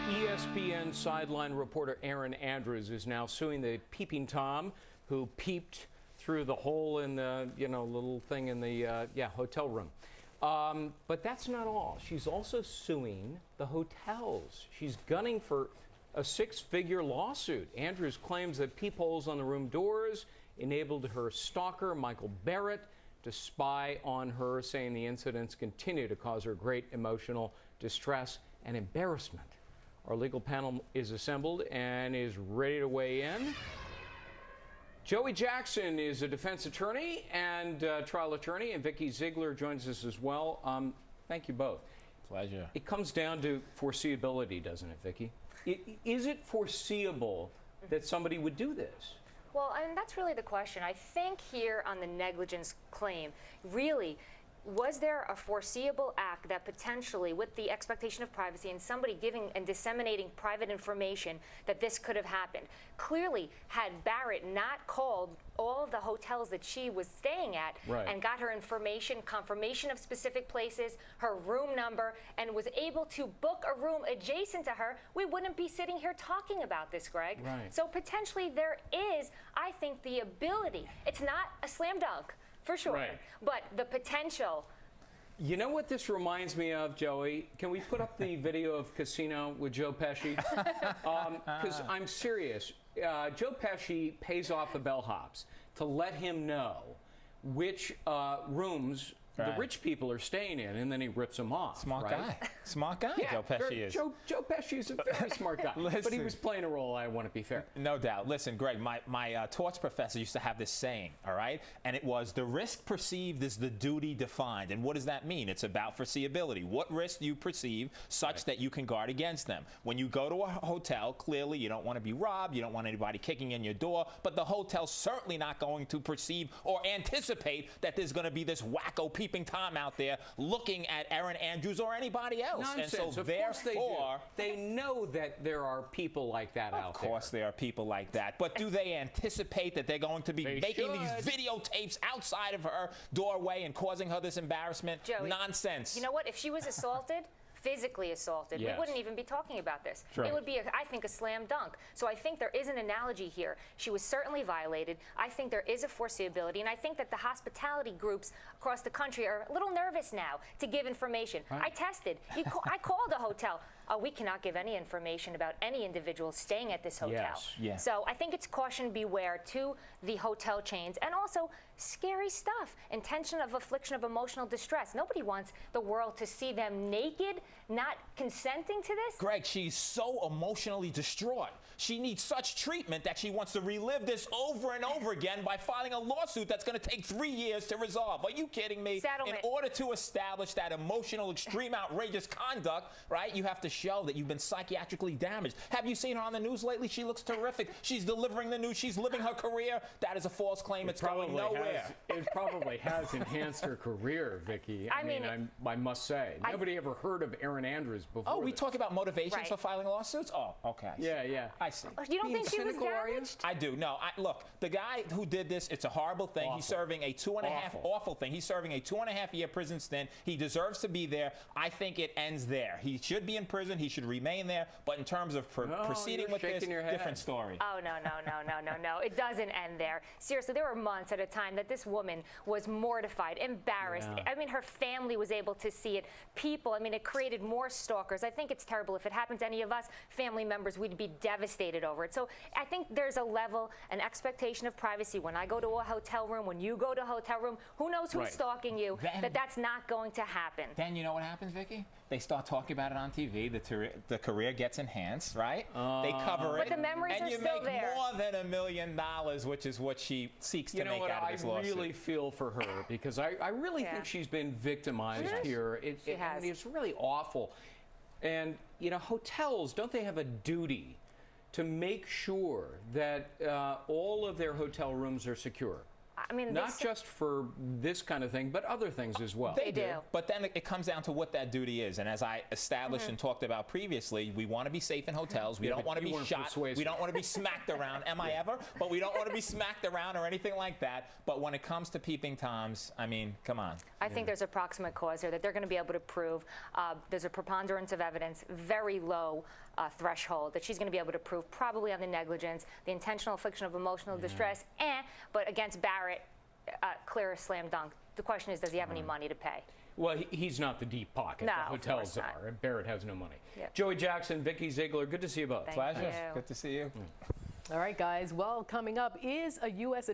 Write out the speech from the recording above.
ESPN sideline reporter Erin Andrews is now suing the peeping Tom who peeped through the hole in the, little thing in the, hotel room. But that's not all. She's also suing the hotels. She's gunning for a six-figure lawsuit. Andrews claims that peepholes on the room doors enabled her stalker, Michael Barrett, to spy on her, saying the incidents continue to cause her great emotional distress and embarrassment. Our legal panel is assembled and is ready to weigh in. Joey Jackson is a defense attorney and trial attorney, and Vikki Ziegler joins us as well. Thank you both. Pleasure. It comes down to foreseeability, doesn't it, Vikki? Is it foreseeable that somebody would do this? Well, and that's really the question. I think here on the negligence claim, really, was there a foreseeable act that potentially, with the expectation of privacy and somebody giving and disseminating private information, that this could have happened? Clearly, had Barrett not called all of the hotels that she was staying at and got her information, confirmation of specific places, her room number, and was able to book a room adjacent to her, we wouldn't be sitting here talking about this, Greg. Right. So potentially there is, I think, the ability. It's not a slam dunk, for sure, but the potential. You know what this reminds me of, Joey? Can we put up the video of Casino with Joe Pesci? Because I'm serious. Joe Pesci pays off the bellhops to let him know which rooms the rich people are staying in, and then he rips them off. Smart guy. Smart guy, yeah, Joe Pesci is. Joe Pesci is a very smart guy. But he was playing a role, I want to be fair. No doubt. Listen, Greg, my torts professor used to have this saying, all right? And it was, the risk perceived is the duty defined. And what does that mean? It's about foreseeability. What risk do you perceive such that you can guard against them? When you go to a hotel, clearly you don't want to be robbed. You don't want anybody kicking in your door. But the hotel's certainly not going to perceive or anticipate that there's going to be this wacko peeping Tom out there looking at Erin Andrews or anybody else. Nonsense. And so therefore, they know that there are people like that out there. Of course there are people like that. But do they anticipate that they're going to be making these videotapes outside of her doorway and causing her this embarrassment? Joey, nonsense. You know what? If she was assaulted, physically assaulted, we wouldn't even be talking about this. It would be, I think, a slam dunk. So I think there is an analogy here. She was certainly violated. I think there is a foreseeability, and I think that the hospitality groups across the country are a little nervous now to give information. I tested. I called a hotel. We cannot give any information about any individual staying at this hotel. So I think it's caution beware to the hotel chains, and also scary stuff, intention of affliction of emotional distress. Nobody wants the world to see them naked, not consenting to this. Greg, she's so emotionally distraught. She needs such treatment that she wants to relive this over and over again by filing a lawsuit that's going to take 3 years to resolve. Are you kidding me? Settlement. In order to establish that emotional, extreme, outrageous conduct, right, you have to show that you've been psychiatrically damaged. Have you seen her on the news lately? She looks terrific. She's delivering the news. She's living her career. That is a false claim. It's going nowhere. It probably has enhanced her career, Vikki. I must say. Nobody ever heard of Erin Andrews before. Oh, we talk about motivations for filing lawsuits? Oh, okay. Yeah. I see. You don't think she was damaged? I do. No, look, the guy who did this, it's a horrible thing. Awful. He's serving a awful thing. He's serving a 2.5-year prison stint. He deserves to be there. I think it ends there. He should be in prison. He should remain there. But in terms of proceeding with this, different story. Oh, no. It doesn't end there. Seriously, there were months at a time that this woman was mortified, embarrassed. I mean, her family was able to see it. People, it created more stalkers. I think it's terrible. If it happened to any of us, family members, we'd be devastated over it. So I think there's a level, an expectation of privacy. When I go to a hotel room, when you go to a hotel room, who knows who's stalking you, that's not going to happen. Then you know what happens, Vikki? They start talking about it on TV. The career gets enhanced, right? They cover it. But the memories are still there. And you make more than $1 million, which is what she seeks to make out of this lawsuit. I really feel for her because I really think she's been victimized here. She has. It's really awful. And, hotels, don't they have a duty to make sure that all of their hotel rooms are secure? I mean, not just for this kind of thing, but other things as well. They do. But then it comes down to what that duty is. And as I established and talked about previously, we want to be safe in hotels. We don't want to be shot. We don't want to be smacked around. Am I ever? But we don't want to be smacked around or anything like that. But when it comes to peeping Toms, I mean, come on. I think there's a proximate cause here that they're going to be able to prove. There's a preponderance of evidence, very low threshold that she's going to be able to prove, probably on the negligence, the intentional infliction of emotional distress, but against Barrett, clear as slam dunk. The question is, does he have any money to pay? Well, he's not the deep pocket. No, the hotels are. Barrett has no money. Yep. Joey Jackson, Vikki Ziegler, good to see you both. Thank Pleasure. you. Good to see you. All right, guys. Well, coming up is a U.S.